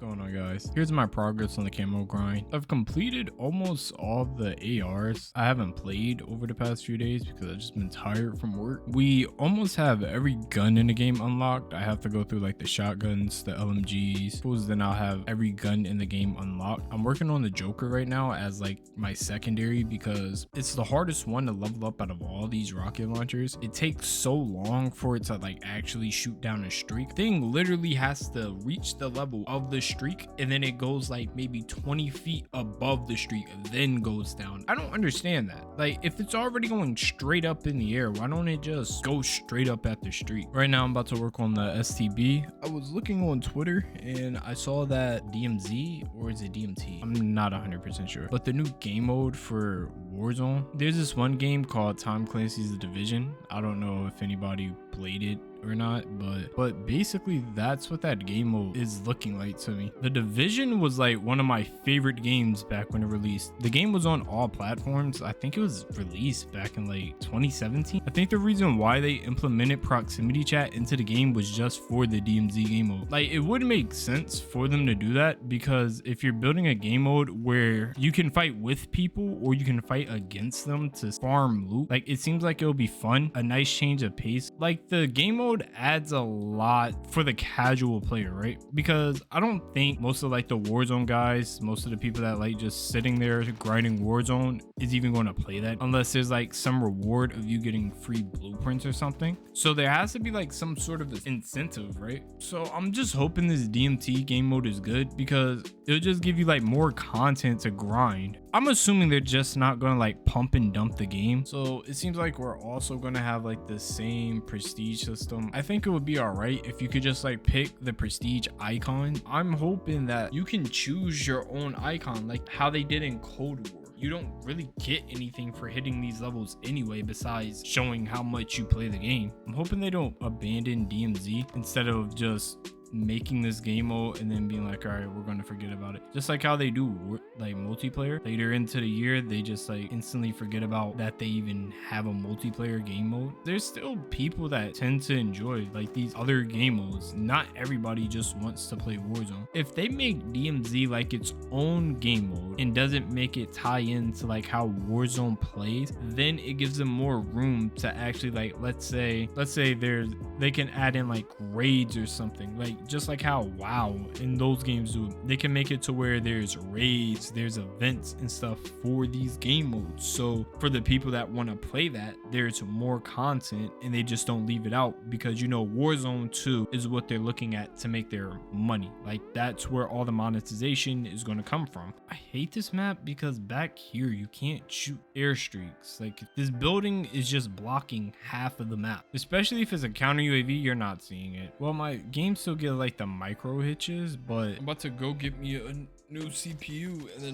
Going on, guys? Here's my progress on the camo grind. I've completed almost all the ARs I haven't played over the past few days because I've just been tired from work. We almost have every gun in the game unlocked. I have to go through like the shotguns, the LMGs, then I'll have every gun in the game unlocked. I'm working on the Joker right now as like my secondary because it's the hardest one to level up out of all these rocket launchers. It takes so long for it to like actually shoot down a streak. Thing literally has to reach the level of the streak and then it goes like maybe 20 feet above the streak and then goes down. I don't understand that. Like, if it's already going straight up in the air, why don't it just go straight up at the streak? Right now I'm about to work on the STB. I was looking on Twitter and I saw that DMZ, or is it DMT? I'm not 100% sure, but the new game mode for Warzone, there's this one game called Tom Clancy's The Division. I don't know if anybody played it or not, but basically that's what that game mode is looking like to me. The Division was like one of my favorite games back when it released. The game was on all platforms. I think it was released back in like 2017. I think the reason why they implemented proximity chat into the game was just for the DMZ game mode. Like, it would make sense for them to do that because if you're building a game mode where you can fight with people or you can fight against them to farm loot, like, it seems like it'll be fun, a nice change of pace. Like, the game mode adds a lot for the casual player, right? Because I don't think most of like the Warzone guys, most of the people that like just sitting there grinding Warzone is even going to play that unless there's like some reward of you getting free blueprints or something. So there has to be like some sort of incentive, right? So I'm just hoping this DMT game mode is good because it'll just give you like more content to grind. I'm assuming they're just not going to like pump and dump the game. So it seems like we're also going to have like the same prestige system. I think it would be all right if you could just like pick the prestige icon. I'm hoping that you can choose your own icon like how they did in Cold War. You don't really get anything for hitting these levels anyway besides showing how much you play the game. I'm hoping they don't abandon DMZ instead of just making this game mode and then being like, all right, we're gonna forget about it, just like how they do like multiplayer. Later into the year they just like instantly forget about that they even have a multiplayer game mode. There's still people that tend to enjoy like these other game modes. Not everybody just wants to play Warzone. If they make DMZ like its own game mode and doesn't make it tie into like how Warzone plays, then it gives them more room to actually like, let's say they can add in like raids or something, like just like how WoW in those games do. They can make it to where there's raids, there's events and stuff for these game modes. So for the people that want to play that, there's more content and they just don't leave it out because, you know, Warzone 2 is what they're looking at to make their money. Like, that's where all the monetization is going to come from. I hate this map because back here you can't shoot airstreaks. Like, this building is just blocking half of the map, especially if it's a counter UAV. You're not seeing it. Well, my game still gets like the micro hitches, but I'm about to go get me a new CPU in the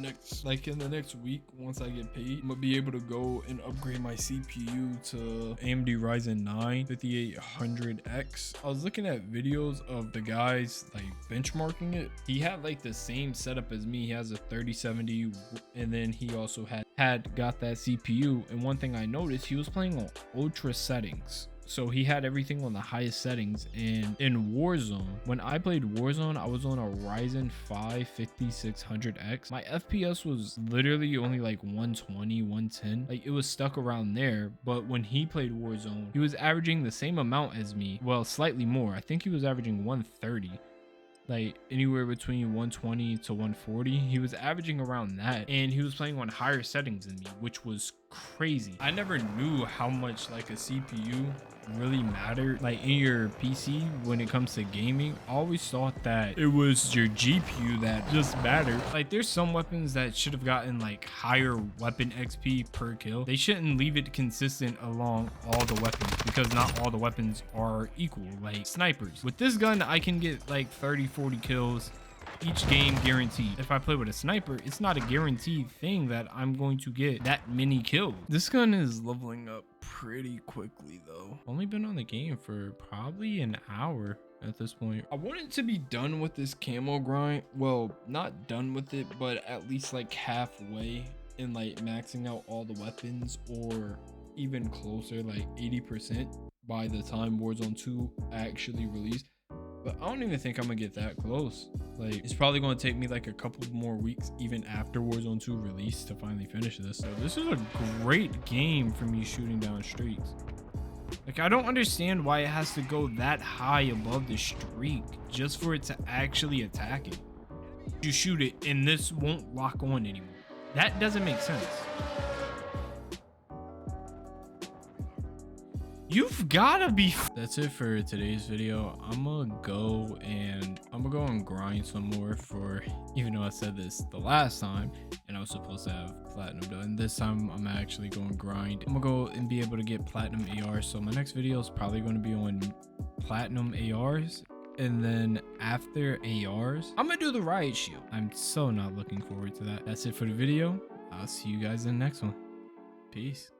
next week. Once I get paid, I'm gonna be able to go and upgrade my CPU to AMD Ryzen 9 5800X. I was looking at videos of the guys like benchmarking it. He had like the same setup as me. He has a 3070 and then he also had got that CPU, and one thing I noticed, he was playing on ultra settings. So he had everything on the highest settings. And in Warzone, when I played Warzone, I was on a Ryzen 5 5600X. My FPS was literally only like 120, 110. Like, it was stuck around there. But when he played Warzone, he was averaging the same amount as me. Well, slightly more. I think he was averaging 130. Like anywhere between 120 to 140. He was averaging around that, and he was playing on higher settings than me, which was crazy. I never knew how much like a CPU really mattered like in your PC when it comes to gaming. I always thought that it was your GPU that just mattered. Like, there's some weapons that should have gotten like higher weapon XP per kill. They shouldn't leave it consistent along all the weapons because not all the weapons are equal. Like snipers, with this gun I can get like 30-40 kills each game guaranteed. If I play with a sniper, it's not a guaranteed thing that I'm going to get that many kills. This gun is leveling up pretty quickly though. Only been on the game for probably an hour at this point. I wanted to be done with this camo grind. Well, not done with it, but at least like halfway in like maxing out all the weapons, or even closer, like 80% by the time Warzone 2 actually released. But I don't even think I'm gonna get that close. Like, it's probably gonna take me like a couple more weeks even after Warzone 2 release to finally finish this. So this is a great game for me shooting down streaks. Like, I don't understand why it has to go that high above the streak just for it to actually attack it. You shoot it and this won't lock on anymore. That doesn't make sense. You've gotta be. That's it for today's video. I'm gonna go and grind some more for, even though I said this the last time and I was supposed to have platinum done, this time I'm actually going to grind. I'm gonna go and be able to get platinum ARs. So my next video is probably going to be on platinum ARs. And then after ARs, I'm gonna do the riot shield. I'm so not looking forward to that. That's it for the video. I'll see you guys in the next one. Peace.